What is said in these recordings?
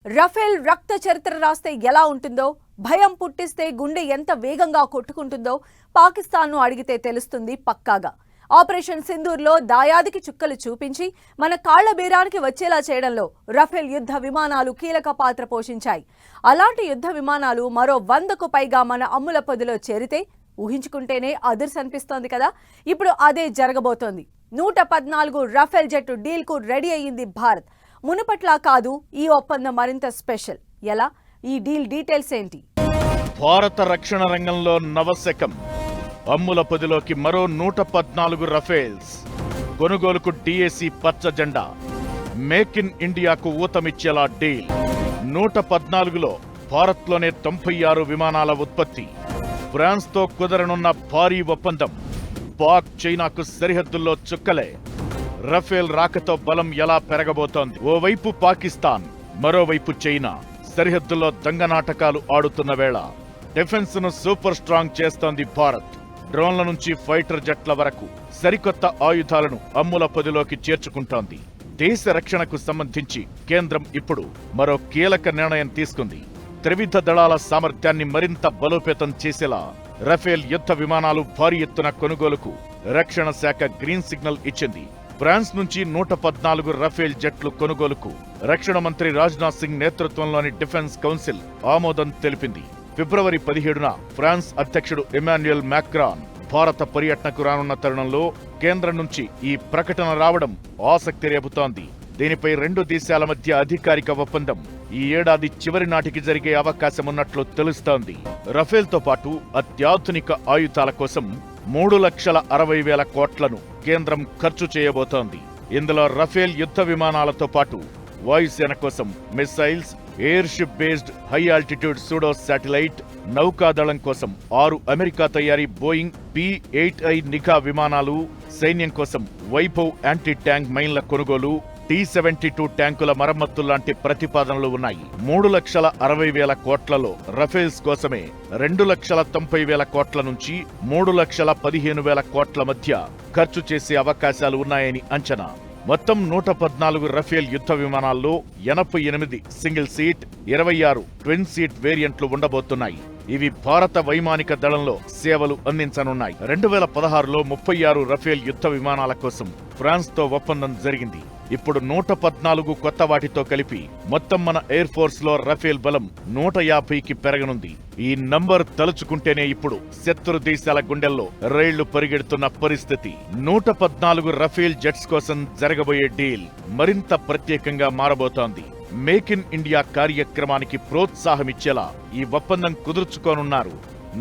Rafale రక్త చరిత్ర రాస్తే ఎలా ఉంటుందో, భయం పుట్టిస్తే గుండె ఎంత వేగంగా కొట్టుకుంటుందో పాకిస్తాన్ను అడిగితే తెలుస్తుంది పక్కాగా. ఆపరేషన్ సింధూర్లో దాయాదికి చుక్కలు చూపించి మన కాళ్ల బేరానికి వచ్చేలా చేయడంలో రఫేల్ యుద్ధ విమానాలు కీలక పాత్ర పోషించాయి. అలాంటి యుద్ధ విమానాలు మరో 100కు పైగా మన అమ్ముల పొదిలో చేరితే ఊహించుకుంటేనే అదుర్స్ అనిపిస్తోంది కదా. ఇప్పుడు అదే జరగబోతోంది. 114 రఫేల్ జెట్ డీల్కు రెడీ అయ్యింది భారత్. మునుపట్లా కాదు, ఈ ఒప్పందం మరింత స్పెషల్. ఎలా? ఈ డీల్ డీటెయిల్స్ ఏంటి? భారత రక్షణ రంగంలో నవశకం. అమ్ముల పొదిలోకి మరో 114 రఫేల్స్. కొనుగోలుకు డిఎసి పచ్చ జెండా. మేక్ ఇన్ ఇండియాకు ఊతమిచ్చేలా డీల్. 114లో భారత్లోనే 96 విమానాల ఉత్పత్తి. ఫ్రాన్స్తో కుదరనున్న భారీ ఒప్పందం. పాక్ చైనాకు సరిహద్దుల్లో చుక్కలే. రఫేల్ రాకతో బలం ఎలా పెరగబోతోంది? ఓవైపు పాకిస్తాన్, మరోవైపు చైనా సరిహద్దుల్లో దంగనాటకాలు ఆడుతున్న వేళ డిఫెన్స్ ను సూపర్ స్ట్రాంగ్ చేస్తోంది భారత్. డ్రోన్ల నుంచి ఫైటర్ జెట్ల వరకు సరికొత్త ఆయుధాలను అమ్ముల పొదిలోకి చేర్చుకుంటోంది. దేశ రక్షణకు సంబంధించి కేంద్రం ఇప్పుడు మరో కీలక నిర్ణయం తీసుకుంది. త్రివిధ దళాల సామర్థ్యాన్ని మరింత బలోపేతం చేసేలా రఫేల్ యుద్ధ విమానాలు భారీ ఎత్తున కొనుగోలుకు రక్షణ శాఖ గ్రీన్ సిగ్నల్ ఇచ్చింది. ఫ్రాన్స్ నుంచి 114 రఫేల్ జెట్లు కొనుగోలుకు రక్షణ మంత్రి రాజ్నాథ్ సింగ్ నేతృత్వంలోని డిఫెన్స్ కౌన్సిల్ ఆమోదం తెలిపింది. ఫిబ్రవరి 17న ఫ్రాన్స్ అధ్యక్షుడు ఎమాన్యుయల్ మాక్రాన్ భారత పర్యటనకు రానున్న తరుణంలో కేంద్రం నుంచి ఈ ప్రకటన రావడం ఆసక్తి రేపుతోంది. దీనిపై రెండు దేశాల మధ్య అధికారిక ఒప్పందం ఈ ఏడాది చివరి నాటికి జరిగే అవకాశమున్నట్లు తెలుస్తోంది. రఫేల్తో పాటు అత్యాధునిక ఆయుధాల కోసం 3,60,000 కోట్లను కేంద్రం ఖర్చు చేయబోతోంది. ఇందులో రఫేల్ యుద్ధ విమానాలతో పాటు వాయుసేన కోసం missiles, air ship based high altitude pseudo satellite, నౌకాదళం కోసం 6 అమెరికా తయారీ బోయింగ్ P-8I నిఘా విమానాలు, సైన్యం కోసం వైభవ్ యాంటీ ట్యాంక్ మైన్ల కొనుగోలు, T-72 ట్యాంకుల మరమ్మతుల్లాంటి ప్రతిపాదనలు ఉన్నాయి. 3,60,000 కోట్లలో రఫేల్స్ కోసమే 2,90,000 కోట్ల నుంచి 3,15,000 కోట్ల మధ్య ఖర్చు చేసే అవకాశాలు ఉన్నాయని అంచనా. మొత్తం 114 రఫేల్ యుద్ధ విమానాల్లో 88 సింగిల్ సీట్, 26 ట్విన్ సీట్ వేరియంట్లు ఉండబోతున్నాయి. ఇవి భారత వైమానిక దళంలో సేవలు అందించనున్నాయి. 2016లో 36 రఫేల్ యుద్ధ విమానాల కోసం ఫ్రాన్స్తో ఒప్పందం జరిగింది. ఇప్పుడు 114 కొత్త వాటితో కలిపి మొత్తం మన ఎయిర్ ఫోర్స్ లో రఫేల్ బలం 150కి పెరగనుంది. ఈ నంబర్ తలుచుకుంటేనే ఇప్పుడు శత్రు దేశాల గుండెల్లో రైళ్లు పరిగెడుతున్న పరిస్థితి. 114 రఫేల్ జెట్స్ కోసం జరగబోయే డీల్ మరింత ప్రత్యేకంగా మారబోతోంది. మేక్ ఇన్ ఇండియా కార్యక్రమానికి ప్రోత్సాహమిచ్చేలా ఈ ఒప్పందం కుదుర్చుకోనున్నారు.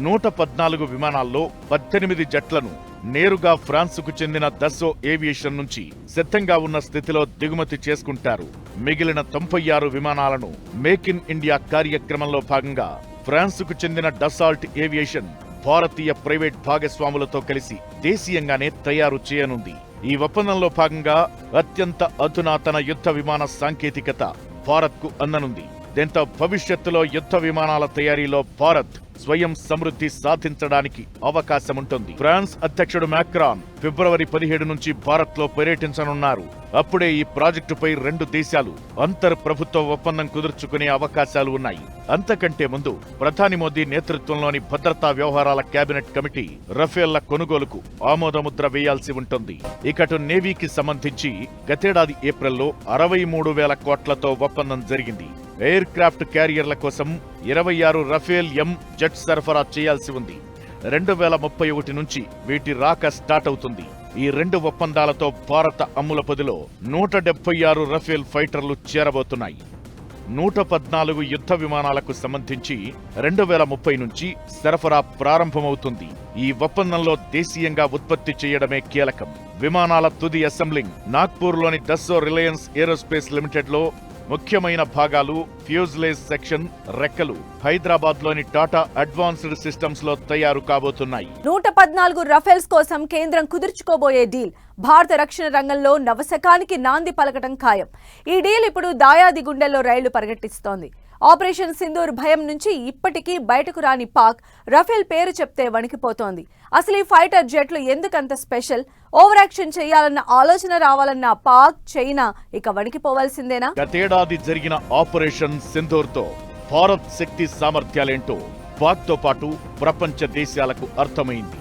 114 విమానాల్లో 18 జట్లను నేరుగా ఫ్రాన్సుకు చెందిన దస్సో ఏవియేషన్ నుంచి సిద్ధంగా ఉన్న స్థితిలో దిగుమతి చేసుకుంటారు. మిగిలిన 96 విమానాలను మేక్ ఇన్ ఇండియా కార్యక్రమంలో భాగంగా ఫ్రాన్సుకు చెందిన డసాల్ట్ ఏవియేషన్ భారతీయ ప్రైవేట్ భాగస్వాములతో కలిసి దేశీయంగానే తయారు చేయనుంది. ఈ ఒప్పందంలో భాగంగా అత్యంత అధునాతన యుద్ధ విమాన సాంకేతికత భారత్కు అందనుంది. దీంతో భవిష్యత్తులో యుద్ధ విమానాల తయారీలో భారత్ స్వయం సమృద్ధి సాధించడానికి అవకాశముంటుంది. ఫ్రాన్స్ అధ్యక్షుడు మాక్రాన్ ఫిబ్రవరి 17 నుంచి భారత్లో పర్యటించనున్నారు. అప్పుడే ఈ ప్రాజెక్టుపై రెండు దేశాలు అంతర్ప్రభుత్వ ఒప్పందం కుదుర్చుకునే అవకాశాలు ఉన్నాయి. అంతకంటే ముందు ప్రధాని మోదీ నేతృత్వంలోని భద్రతా వ్యవహారాల కేబినెట్ కమిటీ రఫేళ్ల కొనుగోలుకు ఆమోదముద్ర వేయాల్సి ఉంటుంది. ఇకటు నేవీకి సంబంధించి గతేడాది ఏప్రిల్లో 63,000 కోట్లతో ఒప్పందం జరిగింది. ఎయిర్ క్రాఫ్ట్ క్యారియర్ల కోసం 26 రఫేల్ ఎం జెట్ సరఫరా చేయాల్సి ఉంది. 2031 నుంచి వీటి రాక స్టార్ట్ అవుతుంది. ఈ రెండు ఒప్పందాలతో భారత అమ్ముల పొదిలో 176 రఫేల్ ఫైటర్లు చేరబోతున్నాయి. 114 యుద్ధ విమానాలకు సంబంధించి 2030 నుంచి సరఫరా ప్రారంభమవుతుంది. ఈ ఒప్పందంలో దేశీయంగా ఉత్పత్తి చేయడమే కీలకం. విమానాల తుది అసెంబ్లింగ్ నాగ్పూర్లోని దస్సో రిలయన్స్ ఏరోస్పేస్ లిమిటెడ్లో, ముఖ్యమైన భాగాలు, ఫ్యూజ్లేజ్ సెక్షన్, రెక్కలు హైదరాబాద్లోని టాటా అడ్వాన్స్డ్ సిస్టమ్స్ లో తయారు కాబోతున్నాయి. 114 రఫేల్స్ కోసం కేంద్రం కుదుర్చుకోబోయే డీల్ భారత రక్షణ రంగంలో నవశకానికి నాంది పలకటం ఖాయం. ఈ డీల్ ఇప్పుడు దాయాది గుండెల్లో రైళ్లు పరిగెట్టిస్తోంది. ఆపరేషన్ సింధూర్ భయం నుంచి ఇప్పటికీ బయటకు రాని పాక్ రఫేల్ పేరు చెప్తే వణికిపోతోంది. అసలు ఈ ఫైటర్ జెట్లు ఎందుకంత స్పెషల్? ఓవర్ యాక్షన్ చేయాలన్న ఆలోచన రావాలన్న పాక్, చైనా ఇక వణికిపోవాల్సిందేనా? గతేడాది జరిగిన ఆపరేషన్ సింధూర్ తో భారత్ శక్తి సామర్థ్యాలేంటో పాక్ తో పాటు ప్రపంచ దేశాలకు అర్థమైంది.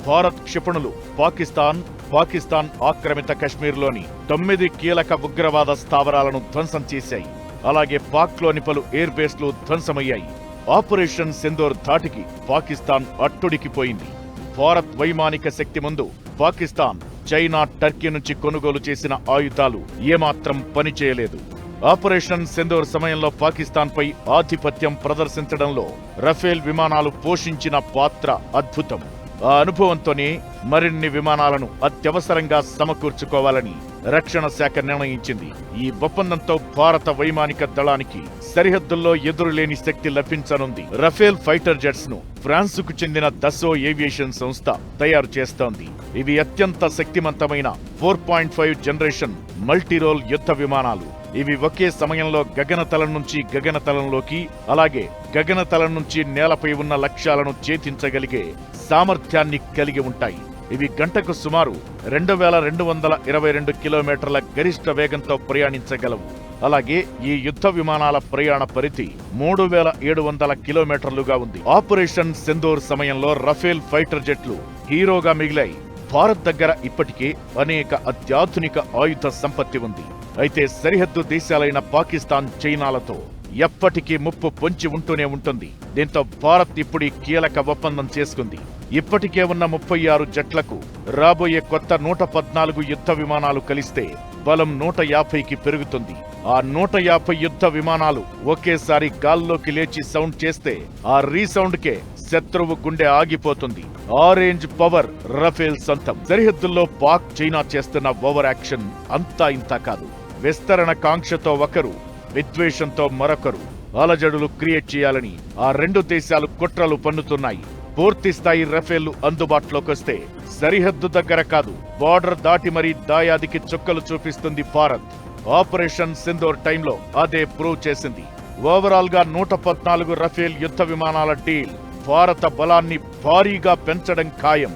భారత్ క్షిపణులు పాకిస్తాన్ ఆక్రమిత కశ్మీర్లోని 9 కీలక ఉగ్రవాద స్థావరాలను ధ్వంసం చేశాయి. అలాగే పాక్లోని పలు ఎయిర్ బేస్లు ధ్వంసమయ్యాయి. ఆపరేషన్ సింధూర్ ధాటికి పాకిస్తాన్ అట్టుడికిపోయింది. భారత్ వైమానిక శక్తి ముందు పాకిస్తాన్, చైనా, టర్కీ నుంచి కొనుగోలు చేసిన ఆయుధాలు ఏమాత్రం పనిచేయలేదు. ఆపరేషన్ సింధూర్ సమయంలో పాకిస్తాన్పై ఆధిపత్యం ప్రదర్శించడంలో రఫేల్ విమానాలు పోషించిన పాత్ర అద్భుతం. ఆ అనుభవంతోనే మరిన్ని విమానాలను అత్యవసరంగా సమకూర్చుకోవాలని రక్షణ శాఖ నిర్ణయించింది. ఈ ఒప్పందంతో భారత వైమానిక దళానికి సరిహద్దుల్లో ఎదురులేని శక్తి లభించనుంది. రఫేల్ ఫైటర్ జెట్స్ ను ఫ్రాన్సుకు చెందిన దసో ఏవియేషన్ సంస్థ తయారు చేస్తోంది. ఇవి అత్యంత శక్తివంతమైన 4.5 జనరేషన్ మల్టీరోల్ యుద్ధ విమానాలు. ఇవి ఒకే సమయంలో గగనతలం నుంచి గగనతలంలోకి, అలాగే గగనతలం నుంచి నేలపై ఉన్న లక్ష్యాలను ఛేదించగలిగే సామర్థ్యాన్ని కలిగి ఉంటాయి. ఇవి గంటకు సుమారు 2222 కిలోమీటర్ల గరిష్ట వేగంతో ప్రయాణించగలవు. అలాగే ఈ యుద్ధ విమానాల ప్రయాణ పరిధి 3700 కిలోమీటర్లుగా ఉంది. ఆపరేషన్ సింధూర్ సమయంలో రఫేల్ ఫైటర్ జెట్లు హీరోగా మిగిలాయి. భారత్ దగ్గర ఇప్పటికే అనేక అత్యాధునిక ఆయుధ సంపత్తి ఉంది. అయితే సరిహద్దు దేశాలైన పాకిస్తాన్, చైనాలతో ఎప్పటికీ ముప్పు పొంచి ఉంటూనే ఉంటుంది. దీంతో భారత్ ఇప్పుడు కీలక ఒప్పందం చేసుకుంది. ఇప్పటికే ఉన్న 36 జట్లకు రాబోయే కొత్త 114 యుద్ధ విమానాలు కలిస్తే బలం 150కి పెరుగుతుంది. ఆ 150 యుద్ధ విమానాలు ఒకేసారి గాల్లోకి లేచి సౌండ్ చేస్తే ఆ రీసౌండ్ కే శత్రువు గుండె ఆగిపోతుంది. ఆ రేంజ్ పవర్ రఫేల్ సొంతం. సరిహద్దుల్లో పాక్, చైనా చేస్తున్న ఓవర్ యాక్షన్ అంతా ఇంతా కాదు. విస్తరణ కాంక్షతో ఒకరు, విద్వేషంతో మరొకరు అలజడులు క్రియేట్ చేయాలని ఆ రెండు దేశాలు కుట్రలు పన్నుతున్నాయి. పూర్తి స్థాయి రఫేళ్లు అందుబాటులోకొస్తే సరిహద్దు దగ్గర కాదు, బార్డర్ దాటి మరీ దాయాదికి చుక్కలు చూపిస్తుంది భారత్. ఆపరేషన్ సింధూర్ టైంలో అదే ప్రూవ్ చేసింది. ఓవరాల్ గా 114 రఫేల్ యుద్ధ విమానాల డీల్ భారత బలాన్ని భారీగా పెంచడం ఖాయం.